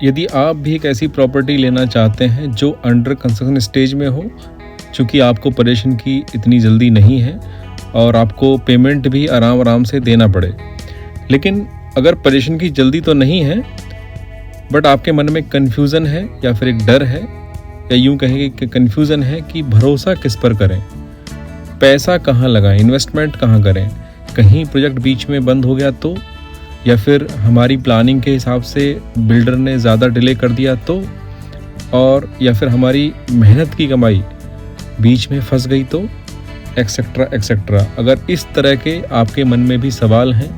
यदि आप भी एक ऐसी प्रॉपर्टी लेना चाहते हैं जो अंडर कंस्ट्रक्शन स्टेज में हो, चूँकि आपको परेशान की इतनी जल्दी नहीं है और आपको पेमेंट भी आराम आराम से देना पड़े, लेकिन अगर परेशान की जल्दी तो नहीं है बट आपके मन में कन्फ्यूज़न है या फिर एक डर है या यूँ कहेंगे कि कन्फ्यूज़न है कि भरोसा किस पर करें, पैसा कहाँ लगाएं, इन्वेस्टमेंट कहाँ करें, कहीं प्रोजेक्ट बीच में बंद हो गया तो, या फिर हमारी प्लानिंग के हिसाब से बिल्डर ने ज़्यादा डिले कर दिया तो, और या फिर हमारी मेहनत की कमाई बीच में फंस गई तो, एक्सेट्रा एक्सेट्रा। अगर इस तरह के आपके मन में भी सवाल हैं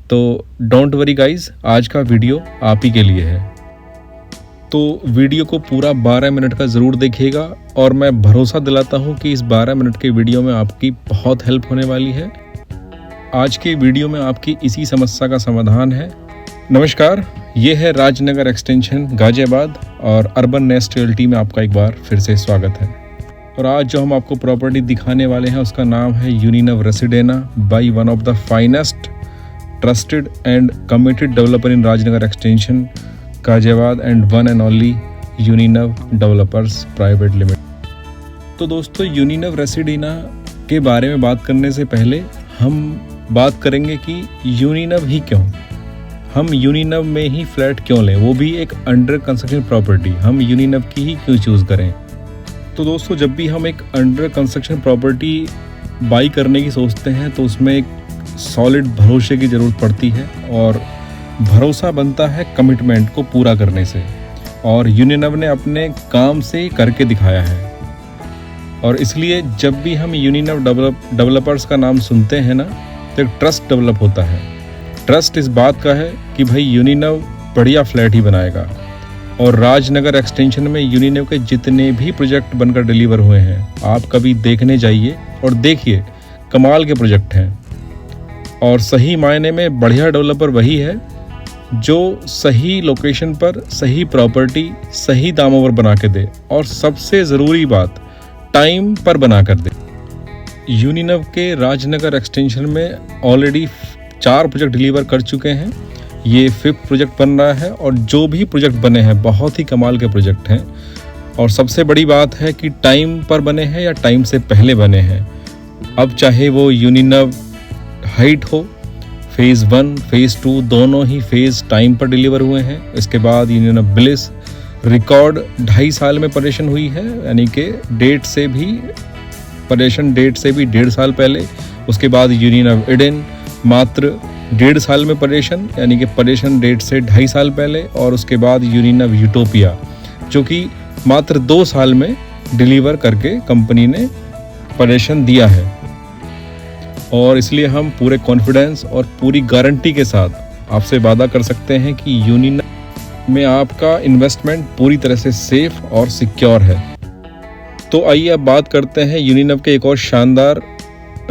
तो डोंट वरी गाइज, आज का वीडियो आप ही के लिए है। तो वीडियो को पूरा 12 मिनट का ज़रूर देखिएगा और मैं भरोसा दिलाता हूँ कि इस 12 मिनट के वीडियो में आपकी बहुत हेल्प होने वाली है। आज के वीडियो में आपकी इसी समस्या का समाधान है। नमस्कार, ये है राजनगर एक्सटेंशन गाजियाबाद और अर्बन नेस्ट रियल्टी में आपका एक बार फिर से स्वागत है। और आज जो हम आपको प्रॉपर्टी दिखाने वाले हैं उसका नाम है यूनिनव रेसिडेना by one of the finest trusted and committed developer in Rajnagar extension Ghaziabad and one and only Uninav developers private limited. तो दोस्तों, यूनिनव रेसिडेना के बारे में बात करने से पहले हम बात करेंगे कि यूनिनव ही क्यों, हम यूनिनव में ही फ्लैट क्यों लें, वो भी एक अंडर कंस्ट्रक्शन प्रॉपर्टी, हम यूनिनव की ही क्यों चूज़ करें। तो दोस्तों, जब भी हम एक अंडर कंस्ट्रक्शन प्रॉपर्टी बाई करने की सोचते हैं तो उसमें एक सॉलिड भरोसे की ज़रूरत पड़ती है और भरोसा बनता है कमिटमेंट को पूरा करने से, और यूनिनव ने अपने काम से करके दिखाया है। और इसलिए जब भी हम यूनिनव डेवलपर्स का नाम सुनते हैं ना तो एक ट्रस्ट डेवलप होता है। ट्रस्ट इस बात का है कि भाई यूनिनव बढ़िया फ्लैट ही बनाएगा। और राजनगर एक्सटेंशन में यूनिनव के जितने भी प्रोजेक्ट बनकर डिलीवर हुए हैं आप कभी देखने जाइए और देखिए, कमाल के प्रोजेक्ट हैं। और सही मायने में बढ़िया डेवलपर वही है जो सही लोकेशन पर सही प्रॉपर्टी सही दामों पर बना के दे, और सबसे ज़रूरी बात टाइम पर बना कर दे। यूनिनव के राजनगर एक्सटेंशन में ऑलरेडी 4 प्रोजेक्ट डिलीवर कर चुके हैं, ये 5th प्रोजेक्ट बन रहा है और जो भी प्रोजेक्ट बने हैं बहुत ही कमाल के प्रोजेक्ट हैं। और सबसे बड़ी बात है कि टाइम पर बने हैं या टाइम से पहले बने हैं। अब चाहे वो यूनिनव हाइट हो, फेज़ 1 फेज़ 2 दोनों ही फेज़ टाइम पर डिलीवर हुए हैं। इसके बाद यूनिनव ब्लिस रिकॉर्ड 2.5 साल में परेशान हुई है, यानी कि डेट से भी 1.5 साल पहले। उसके बाद यूनिनव ईडन मात्र 1.5 साल में परेशान, यानी कि परेशान डेट से 2.5 साल पहले। और उसके बाद यूनिनव यूटोपिया जो कि मात्र 2 साल में डिलीवर करके कंपनी ने परेशान दिया है। और इसलिए हम पूरे कॉन्फिडेंस और पूरी गारंटी के साथ आपसे वादा कर सकते हैं कि यूनिनव में आपका इन्वेस्टमेंट पूरी तरह से सेफ और सिक्योर है। तो आइए अब बात करते हैं यूनिनव के एक और शानदार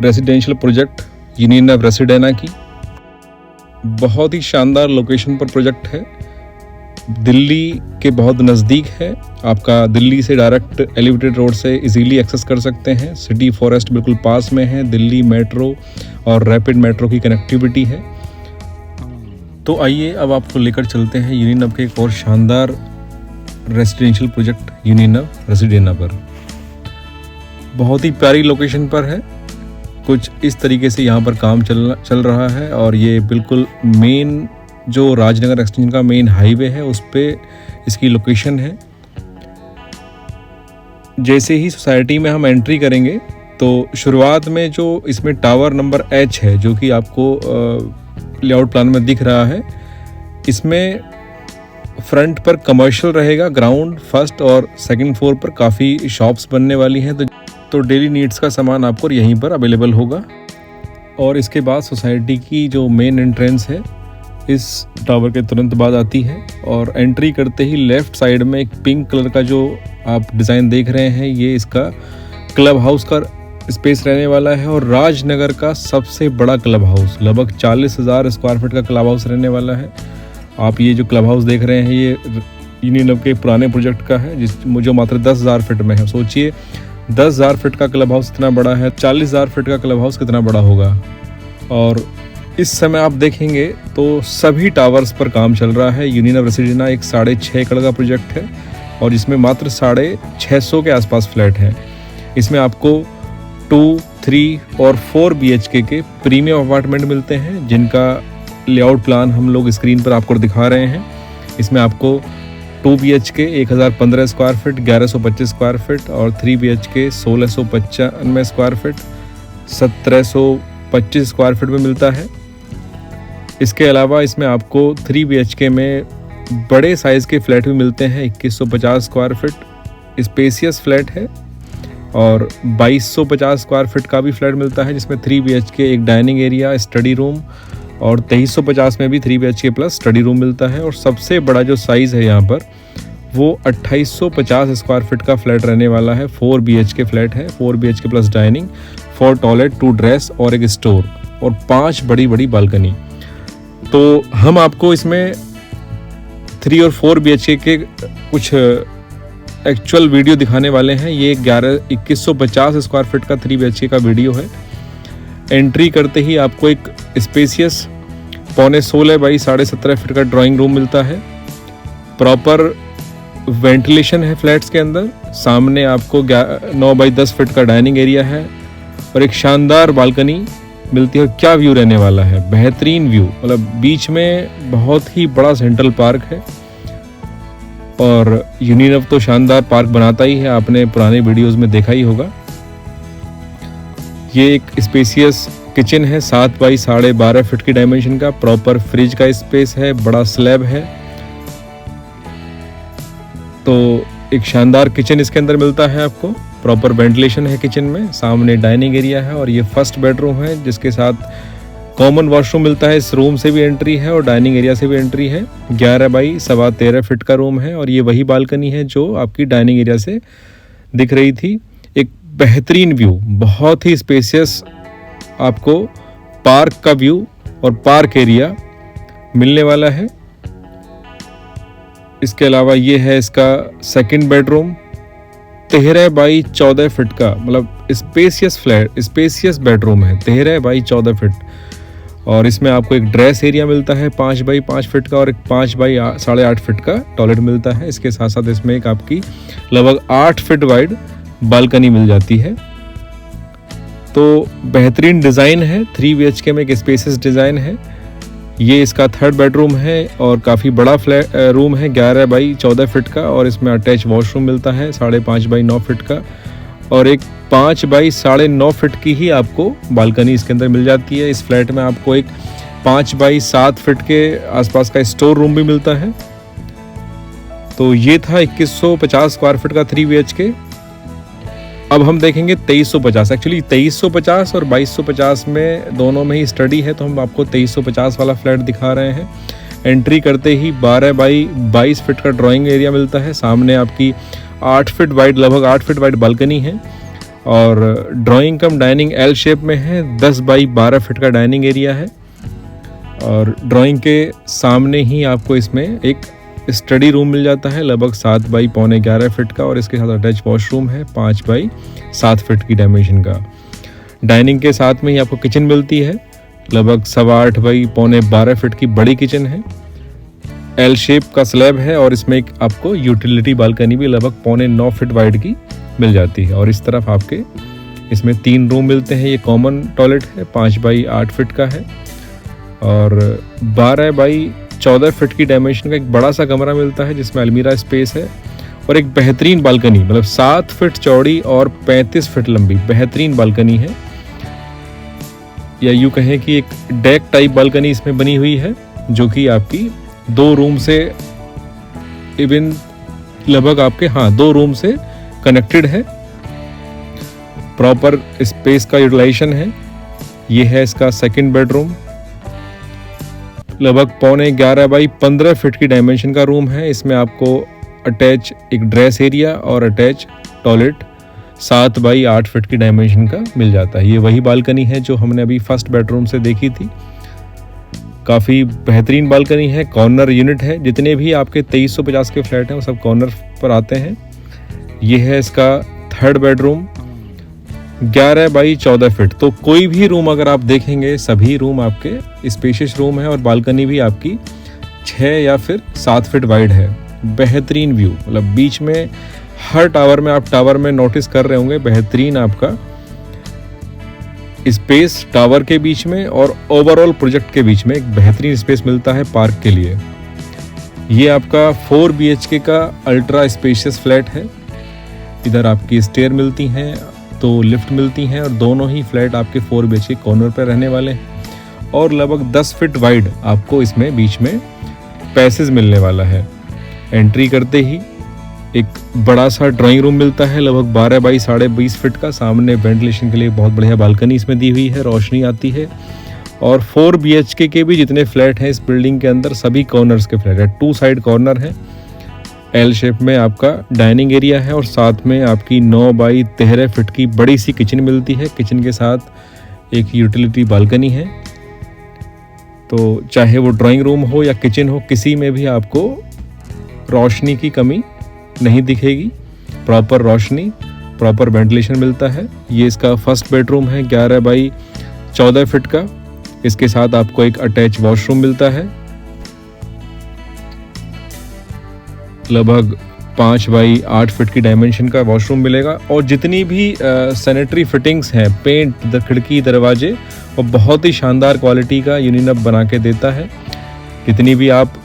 रेजिडेंशियल प्रोजेक्ट यूनिनव रेसिडेना की। बहुत ही शानदार लोकेशन पर प्रोजेक्ट है, दिल्ली के बहुत नज़दीक है। आपका दिल्ली से डायरेक्ट एलिवेटेड रोड से इजीली एक्सेस कर सकते हैं। सिटी फॉरेस्ट बिल्कुल पास में है, दिल्ली मेट्रो और रैपिड मेट्रो की कनेक्टिविटी है। तो आइए अब आपको लेकर चलते हैं यूनिनव के एक और शानदार रेजिडेंशियल प्रोजेक्ट यूनिनव रेसिडेना पर। बहुत ही प्यारी लोकेशन पर है, कुछ इस तरीके से यहाँ पर काम चल रहा है। और ये बिल्कुल मेन जो राजनगर एक्सटेंशन का मेन हाईवे है उस पे इसकी लोकेशन है। जैसे ही सोसाइटी में हम एंट्री करेंगे तो शुरुआत में जो इसमें टावर नंबर H है जो कि आपको लेआउट प्लान में दिख रहा है, इसमें फ्रंट पर कमर्शियल रहेगा, ग्राउंड फर्स्ट और सेकंड फ्लोर पर काफ़ी शॉप्स बनने वाली हैं, तो डेली नीड्स का सामान आपको यहीं पर अवेलेबल होगा। और इसके बाद सोसाइटी की जो मेन एंट्रेंस है इस टावर के तुरंत बाद आती है। और एंट्री करते ही लेफ़्ट साइड में एक पिंक कलर का जो आप डिज़ाइन देख रहे हैं, ये इसका क्लब हाउस का स्पेस रहने वाला है। और राजनगर का सबसे बड़ा क्लब हाउस, लगभग 40,000 स्क्वायर फीट का क्लब हाउस रहने वाला है। आप ये जो क्लब हाउस देख रहे हैं ये यूनिनव के पुराने प्रोजेक्ट का है जो मात्र 10,000 फीट में है। सोचिए 10,000 फीट का क्लब हाउस इतना बड़ा है, 40,000 फीट का क्लब हाउस कितना बड़ा होगा। और इस समय आप देखेंगे तो सभी टावर्स पर काम चल रहा है। यूनियन ऑफ रेसिडेंना एक 6.5 एकड़ का प्रोजेक्ट है और इसमें मात्र 650 के आसपास फ्लैट हैं। इसमें आपको 2, 3 और 4 BHK के प्रीमियम अपार्टमेंट मिलते हैं, जिनका लेआउट प्लान हम लोग स्क्रीन पर आपको दिखा रहे हैं। इसमें आपको 2 BHK 1015 square feet 1125 square feet और 3 BHK 1695 square feet 1725 square feet में मिलता है। इसके अलावा इसमें आपको 3 BHK में बड़े साइज़ के फ्लैट भी मिलते हैं। 2150 स्क्वायर फीट स्पेसियस फ्लैट है और 2250 स्क्वायर फीट का भी फ्लैट मिलता है, जिसमें 3 BHK एक डाइनिंग एरिया, स्टडी रूम और 2350 में भी 3 BHK प्लस स्टडी रूम मिलता है। और सबसे बड़ा जो साइज़ है यहाँ पर वो 2850 स्क्वायर फीट का फ्लैट रहने वाला है। 4 BHK फ्लैट है, 4 BHK plus dining, 4 toilet, 2 dress और एक स्टोर और 5 बड़ी बड़ी बालकनी। तो हम आपको इसमें 3 और 4 BHK के कुछ एक्चुअल वीडियो दिखाने वाले हैं। ये 2150 स्क्वायर फीट का 3 BHK का वीडियो है। एंट्री करते ही आपको एक स्पेसियस 16 बाई 17.5 फीट का ड्राइंग रूम मिलता है। प्रॉपर वेंटिलेशन है फ्लैट्स के अंदर। सामने आपको 9 बाई 10 फीट का डाइनिंग एरिया है और एक शानदार बालकनी मिलती है। क्या व्यू रहने वाला है, बेहतरीन व्यू, मतलब बीच में बहुत ही बड़ा सेंट्रल पार्क है। और यूनियन तो शानदार पार्क बनाता ही है, आपने पुराने वीडियोस में देखा ही होगा। ये एक स्पेसियस किचन है 7 बाई 12.5 फीट की डायमेंशन का। प्रॉपर फ्रिज का स्पेस है, बड़ा स्लैब है। तो एक शानदार किचन इसके अंदर मिलता है आपको। प्रॉपर वेंटिलेशन है किचन में, सामने डाइनिंग एरिया है और ये फर्स्ट बेडरूम है, जिसके साथ कॉमन वॉशरूम मिलता है। इस रूम से भी एंट्री है और डाइनिंग एरिया से भी एंट्री है। 11 बाई 13.25 फीट का रूम है और ये वही बालकनी है जो आपकी डाइनिंग एरिया से दिख रही थी। एक बेहतरीन व्यू, बहुत ही स्पेसियस आपको पार्क का व्यू और पार्क एरिया मिलने वाला है। इसके अलावा ये है इसका सेकंड बेडरूम, 13 बाई 14 फीट का, मतलब स्पेसियस फ्लैट, स्पेसियस बेडरूम है, 13 बाई 14 फीट। और इसमें आपको एक ड्रेस एरिया मिलता है 5 बाई 5 फीट का और एक 5 बाई 8.5 फीट का टॉयलेट मिलता है। इसके साथ साथ इसमें एक आपकी लगभग 8 फीट वाइड बालकनी मिल जाती है। तो बेहतरीन डिज़ाइन है, 3 BHK में एक स्पेसियस डिज़ाइन है। ये इसका थर्ड बेडरूम है और काफ़ी बड़ा फ्लैट रूम है, 11 बाई 14 फीट का और इसमें अटैच वॉशरूम मिलता है 5.5 बाई 9 फीट का और एक 5 बाई 9.5 फीट की ही आपको बालकनी इसके अंदर मिल जाती है। इस फ्लैट में आपको एक 5 बाई 7 फीट के आसपास का स्टोर रूम भी मिलता है। तो ये था 2150 स्क्वायर फीट का 3 BHK। अब हम देखेंगे 2350। एक्चुअली 2350 और 2250 में दोनों में ही स्टडी है, तो हम आपको 2350 वाला फ्लैट दिखा रहे हैं। एंट्री करते ही 12 बाई 22 फीट का ड्राइंग एरिया मिलता है। सामने आपकी 8 फीट वाइड, लगभग 8 फीट वाइड बालकनी है और ड्राइंग कम डाइनिंग एल शेप में है। 10 बाई 12 फीट का डाइनिंग एरिया है और ड्राइंग के सामने ही आपको इसमें एक स्टडी रूम मिल जाता है, लगभग 7 बाई 11.25 फीट का और इसके साथ अटैच वॉशरूम है 5 बाई 7 फीट की डायमेंशन का। डाइनिंग के साथ में ही आपको किचन मिलती है, लगभग 8.25 बाई 12 फीट की बड़ी किचन है। एल शेप का स्लैब है और इसमें एक आपको यूटिलिटी बालकनी भी लगभग 9.25 फीट वाइड की मिल जाती है। और इस तरफ आपके इसमें 3 रूम मिलते हैं। ये कॉमन टॉयलेट है, 5 बाई 8 फीट का है और 12 बाई 14 फीट की डायमेंशन का एक बड़ा सा कमरा मिलता है जिसमें अलमीरा स्पेस है और एक बेहतरीन बालकनी, मतलब 7 फीट चौड़ी और 35 फीट लंबी बेहतरीन बालकनी है। या यूँ कहें कि एक डेक टाइप बालकनी इसमें बनी हुई है, जो कि आपकी 2 रूम से इवन लगभग आपके 2 रूम से कनेक्टेड है। प्रॉपर स्पेस का यूटिलाइजेशन है। ये है इसका सेकंड बेडरूम, लगभग 11.25 बाई 15 फीट की डायमेंशन का रूम है। इसमें आपको अटैच एक ड्रेस एरिया और अटैच टॉयलेट 7 बाई 8 फीट की डायमेंशन का मिल जाता है। ये वही बालकनी है जो हमने अभी फर्स्ट बेडरूम से देखी थी। काफ़ी बेहतरीन बालकनी है, कॉर्नर यूनिट है। जितने भी आपके 2350 के फ्लैट हैं वो सब कॉर्नर पर आते हैं। ये है इसका थर्ड बेडरूम, 11 बाई 14 फीट। तो कोई भी रूम अगर आप देखेंगे, सभी रूम आपके स्पेशियस रूम है और बालकनी भी आपकी 6 या फिर 7 फीट वाइड है। बेहतरीन व्यू, मतलब बीच में हर टावर में, आप टावर में नोटिस कर रहे होंगे, बेहतरीन आपका स्पेस टावर के बीच में और ओवरऑल प्रोजेक्ट के बीच में एक बेहतरीन स्पेस मिलता है पार्क के लिए। ये आपका 4 BHK का अल्ट्रा स्पेशियस फ्लैट है। इधर आपकी स्टेयर मिलती हैं, तो लिफ्ट मिलती हैं और दोनों ही फ्लैट आपके 4 BHK कॉर्नर पर रहने वाले हैं और लगभग 10 फीट वाइड आपको इसमें बीच में पैसेज मिलने वाला है। एंट्री करते ही एक बड़ा सा ड्राइंग रूम मिलता है, लगभग 12 बाई 20.5 फीट का। सामने वेंटिलेशन के लिए बहुत बढ़िया बालकनी इसमें दी हुई है, रोशनी आती है। और 4 BHK के भी जितने फ्लैट हैं इस बिल्डिंग के अंदर, सभी कॉर्नर्स के फ्लैट है। 2 साइड कॉर्नर है, एल शेप में आपका डाइनिंग एरिया है और साथ में आपकी 9 बाई 13 फीट की बड़ी सी किचन मिलती है। किचन के साथ एक यूटिलिटी बालकनी है। तो चाहे वो ड्राइंग रूम हो या किचन हो, किसी में भी आपको रोशनी की कमी नहीं दिखेगी। प्रॉपर रोशनी, प्रॉपर वेंटिलेशन मिलता है। ये इसका फर्स्ट बेडरूम है 11 बाई 14 फीट का। इसके साथ आपको एक अटैच वॉशरूम मिलता है, लगभग 5 बाई 8 फीट की डायमेंशन का वॉशरूम मिलेगा। और जितनी भी सैनिटरी फिटिंग्स हैं, पेंट, खिड़की, दरवाजे, और बहुत ही शानदार क्वालिटी का यूनिनब बना के देता है। जितनी भी आप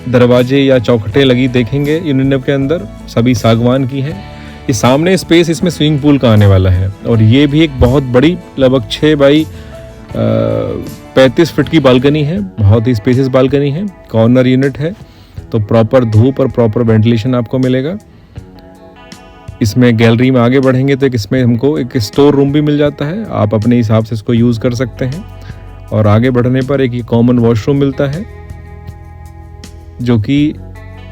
दरवाजे या चौखटें लगी देखेंगे यूनिनब के अंदर, सभी सागवान की हैं। ये सामने स्पेस इसमें स्विमिंग पूल का आने वाला है और ये भी एक बहुत बड़ी, लगभग 6 बाई 35 फीट की बालकनी है। बहुत ही स्पेसियस बालकनी है, कॉर्नर यूनिट है, तो प्रॉपर धूप और प्रॉपर वेंटिलेशन आपको मिलेगा। इसमें गैलरी में आगे बढ़ेंगे तो इसमें हमको एक स्टोर रूम भी मिल जाता है, आप अपने हिसाब से इसको यूज़ कर सकते हैं। और आगे बढ़ने पर एक कॉमन वॉशरूम मिलता है जो कि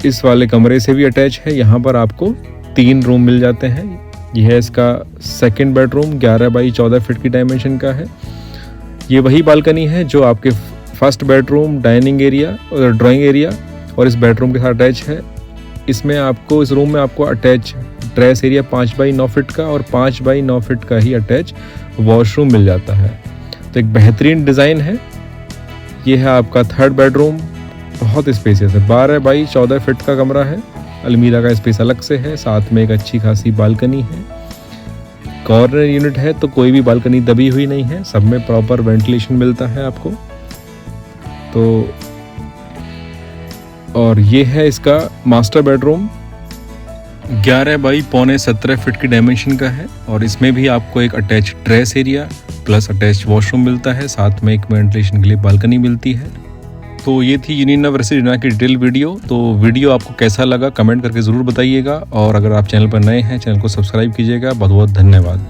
इस वाले कमरे से भी अटैच है। यहाँ पर आपको 3 रूम मिल जाते हैं। यह है इसका सेकंड बेडरूम, 11 बाई 14 फीट की डायमेंशन का है। ये वही बालकनी है जो आपके फर्स्ट बेडरूम, डाइनिंग एरिया और ड्राइंग एरिया और इस बेडरूम के साथ अटैच है। इसमें आपको, इस रूम में आपको attach dress area 5 by 9 feet का और 5 बाई 9 फीट का ही अटैच वॉशरूम मिल जाता है। तो एक बेहतरीन डिज़ाइन है। ये है आपका थर्ड बेडरूम, बहुत स्पेसियस है, 12 बाई 14 फीट का कमरा है। अलमीरा का स्पेस अलग से है, साथ में एक अच्छी खासी बालकनी है। कॉर्नर यूनिट है तो कोई भी बालकनी दबी हुई नहीं है, सब में प्रॉपर वेंटिलेशन मिलता है आपको। तो और ये है इसका मास्टर बेडरूम, 11 बाई 17.25 फीट की डायमेंशन का है और इसमें भी आपको एक attach dress area plus attach washroom मिलता है, साथ में एक वेंटिलेशन के लिए बालकनी मिलती है। तो ये थी यूनिनब रेसिडेंट की डिटेल वीडियो। तो वीडियो आपको कैसा लगा कमेंट करके ज़रूर बताइएगा और अगर आप चैनल पर नए हैं, चैनल को सब्सक्राइब कीजिएगा। बहुत बहुत धन्यवाद।